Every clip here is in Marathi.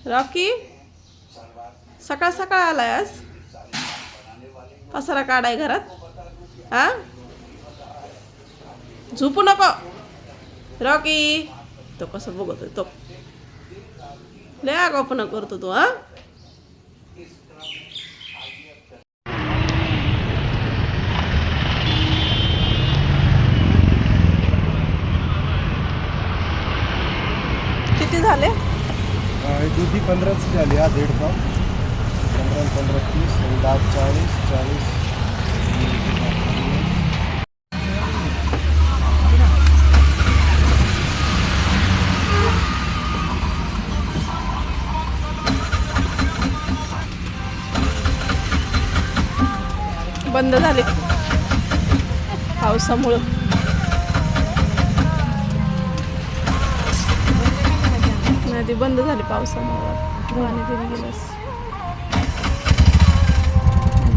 रॉकी सकाळ सकाळ आलाय आज पसारा काढाय घरात हा झोपू नको रॉकी तो कसं बघतोय तो लय आगाऊपणा करतो तो हा किती झाले दूधी 15 झाली हा 1.5 पाव 15 15 30 आणि 10 40 40 बंद झाले पावसामुळं नदी बंद झाली पावसामुळं पाणी गेली गेलंस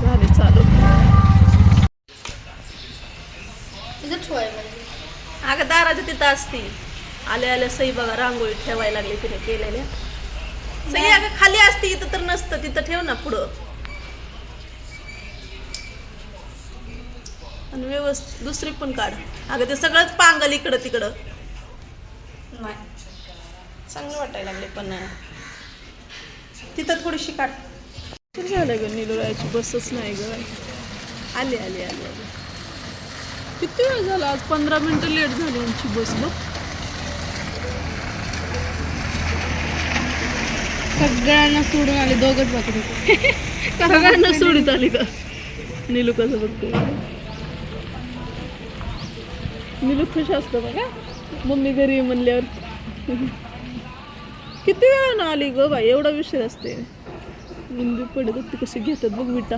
झाले चालू अगं दाराच्या तिथं असती आल्या आल्या सई बघा रांगोळी ठेवायला लागली तिने केलेल्या सई अगं खाली असती इथं तर नसतं तिथं ठेव ना पुढं आणि व्यवस्थित दुसरी पण काढ अगं ते सगळंच पांगल इकडं तिकडं नाही चांगलं वाटायला लागले पण तिथं थोडीशी काढ झालं ग निलोराची बसच नाही ग आली आली आली आली किती वेळ झाला आज 15 मिनिटं लेट झाली यांची बस बघ सगळ्यांना सोडून आले दोघच बाकी होते सगळ्यांना सोडित आली का निलू कसं बघतो निलू खुश असतं बघा मम्मी घरी म्हणल्यावर किती वेळानं आली ग बाई एवढा विषय असते मुंबई पडत ती कशी घेतात बघ विटा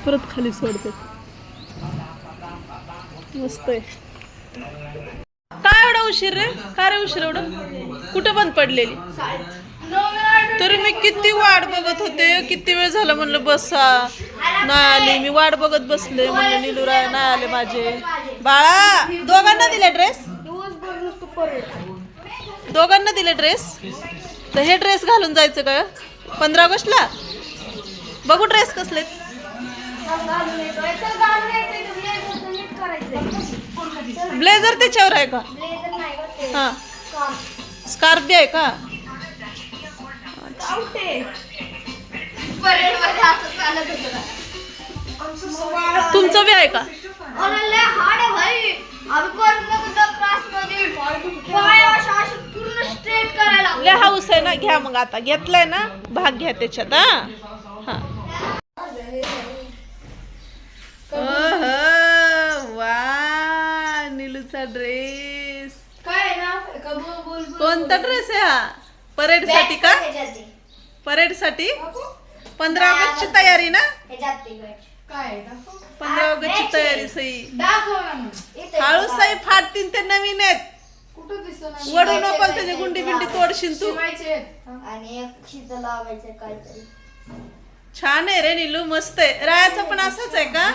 परत खाली सोडतात मस्त आहे काय एवढा उशीर रे काय रे उशीर एवढं कुठं बंद पडलेली तरी मी किती वाट बघत होते किती वेळ झाला म्हणलं बसा नाही आली मी वाट बघत बसले म्हणलं निलुरा नाही आले माझे बाळा दोघांना दिले ड्रेस दोघांना दिले ड्रेस तर हे ड्रेस घालून जायचं का 15 ऑगस्टला बघू ड्रेस कसले ब्लेझर त्याच्यावर आहे का हा स्कार्फ बी आहे का तुमचं बी आहे का लय हाऊस आहे ना घ्या मग आता घेतलाय ना भाग घ्या त्याच्यात हा वा निलूचा ड्रेस कोणता ड्रेस आहे हा परेड साठी का परेड साठी 15 ऑगस्टची तयारी ना 15 ऑगस्टची तयारी सई हळू सई फाटतीन ते नवीन आहेत वडू नको त्याची गुंडी बिंडी तोडशील तू छान आहे रे निलू मस्त आहे रायाचं पण असंच आहे का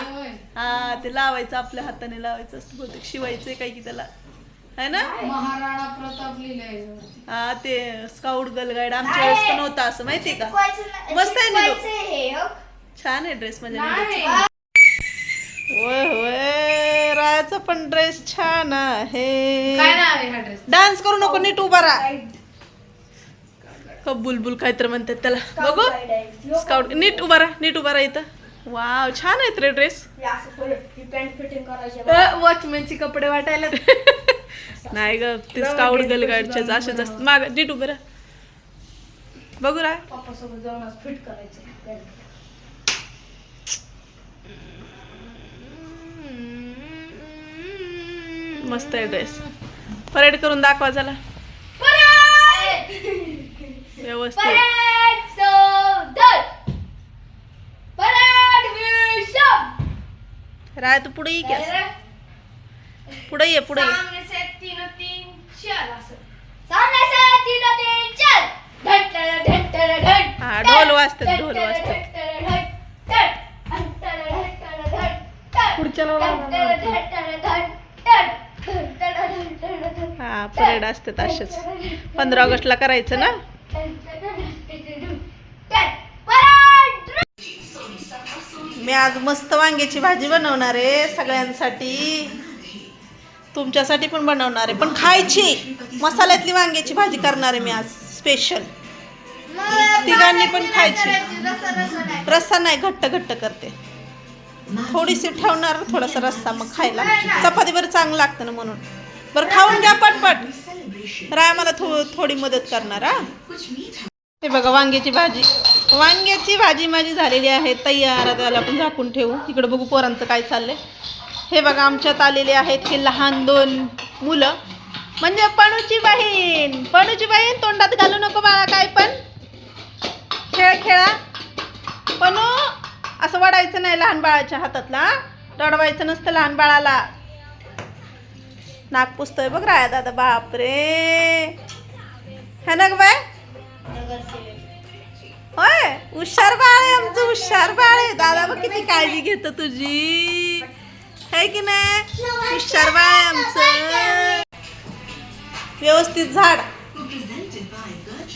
हा ते लावायचं आपल्या हाताने लावायचं असतं बहुतेक शिवायचंय काय की त्याला है ना महाराणा प्रताप लिहिलंय हा ते स्काउट गर्ल गाईड आमच्या वेळेस पण होता असं माहितीये का मस्त आहे निलू छान आहे ड्रेस माझ्या होय होय रायाचा पण ड्रेस छान आहे डान्स करू नको नीट उभा राहा बुलबुल काहीतरी म्हणतात त्याला बघू स्काउट नीट उभा राहा इथं वाव छान आहेत रे ड्रेस वॉचमॅनची कपडे वाटायला नाही ग ते स्काउट गर्ल गाईडच्याच असेच असतात माग नीट उभं राहा बघू राहा मस्त आहे ड्रेस परेड करून दाखवा झाला व्यवस्थित राय तू पुढे ये क्या पुढे ये हा ढोल वाजतात पुढच्या हा परेड असतात असेच. 15 ऑगस्टला करायचं ना. मी आज मस्त वांग्याची भाजी बनवणार आहे सगळ्यांसाठी, तुमच्यासाठी पण बनवणार आहे, पण खायची मसाल्यातली वांग्याची भाजी करणार आहे मी आज स्पेशल. तिघांनी पण खायची. रस्सा नाही, घट्ट घट्ट करते. थोडीशी ठेवणार, थोडासा रस्सा मग खायला चपाती बरं चांगलं लागतं ना म्हणून. बरं खाऊन घ्या पटपट. राय मला थोडी मदत करणार. हा हे बघा वांग्याची भाजी. वांग्याची भाजी माझी झालेली आहे तयार. त्याला आपण झाकून ठेवू. इकडं बघू पोरांचं काय चाललंय. हे बघा आमच्यात आलेले आहेत हे लहान 2 मुलं, म्हणजे पणूची बहीण. पणूची बहीण तोंडात घालू नको बाळा काय पण. खेळ खेळा. पणू असं वाढायचं नाही लहान बाळाच्या हातातला. रडवायचं नसतं लहान बाळाला. नाक पुसतोय बघ राया दादा. बापरे है ना ग बाय. होय हुशार बाळ आहे आमचं, हुशार बाळ आहे. दादा बघ किती काळजी घेतो तुझी, है की नाही. हुशार बाळ आहे आमचं. व्यवस्थित झाड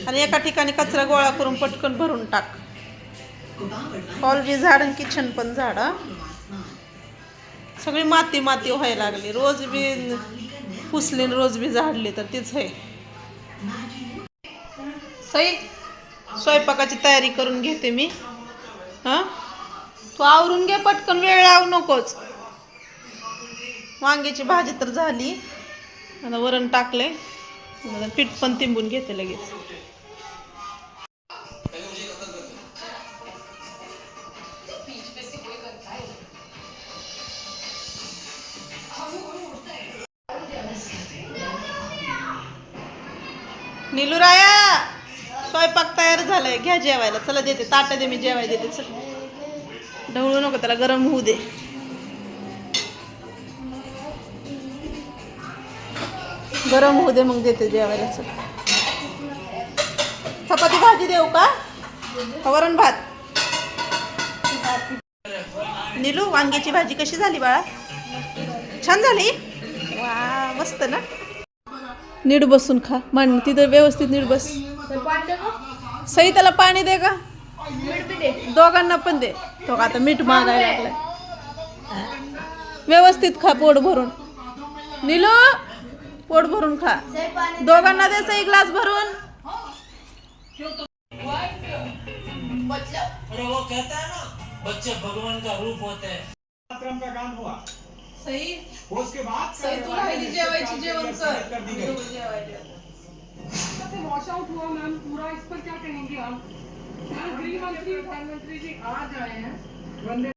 आणि एका ठिकाणी कचरा गोळा करून पटकन भरून टाक. हॉल बी झाड आणि किचन पण झाड. सगळी माती माती व्हायला लागली. रोज बी पुसली रोज बी झाडली तर तीच आहे. सई स्वयंपाकाची तयारी करून घेते मी. हां तू आवरून घे पटकन, वेळ लावू नकोच. वांग्याची भाजी तर झाली, आता वरण टाकले, पीठ पण तिंबून घेते लगेच. निलुराया स्वयंपाक तयार झालाय, घ्या जेवायला. चला देते ताटं दे, मी जेवायला देते. चल ढवळू नको, त्याला गरम होऊ दे. गरम होऊ दे मग देते जेवायला. चल चपाती भाजी देऊ का वरण भात. निलू वांग्याची भाजी कशी झाली बाळा. छान झाली. वा मस्त ना. नीट बसून खा. मान तिथं व्यवस्थित नीट बस. सई त्याला पाणी दे का. दोघांना पण दे. तो आता मीठ मागायला लागलाय. व्यवस्थित खा पोट भरून. नीलू पोट भरून खा. दोघांना दे सई ग्लास भरून. वो कहता है ना बच्चे भगवान का रूप होते हैं. का काम हुआ. सई उसके बाद सई तू राहिली जेवायची, जेवण कर. वॉश आउट हुआ मैम पूरा. इस पर क्या कहेंगे आप. गृह मंत्री प्रधानमंत्री जी आज आए हैं.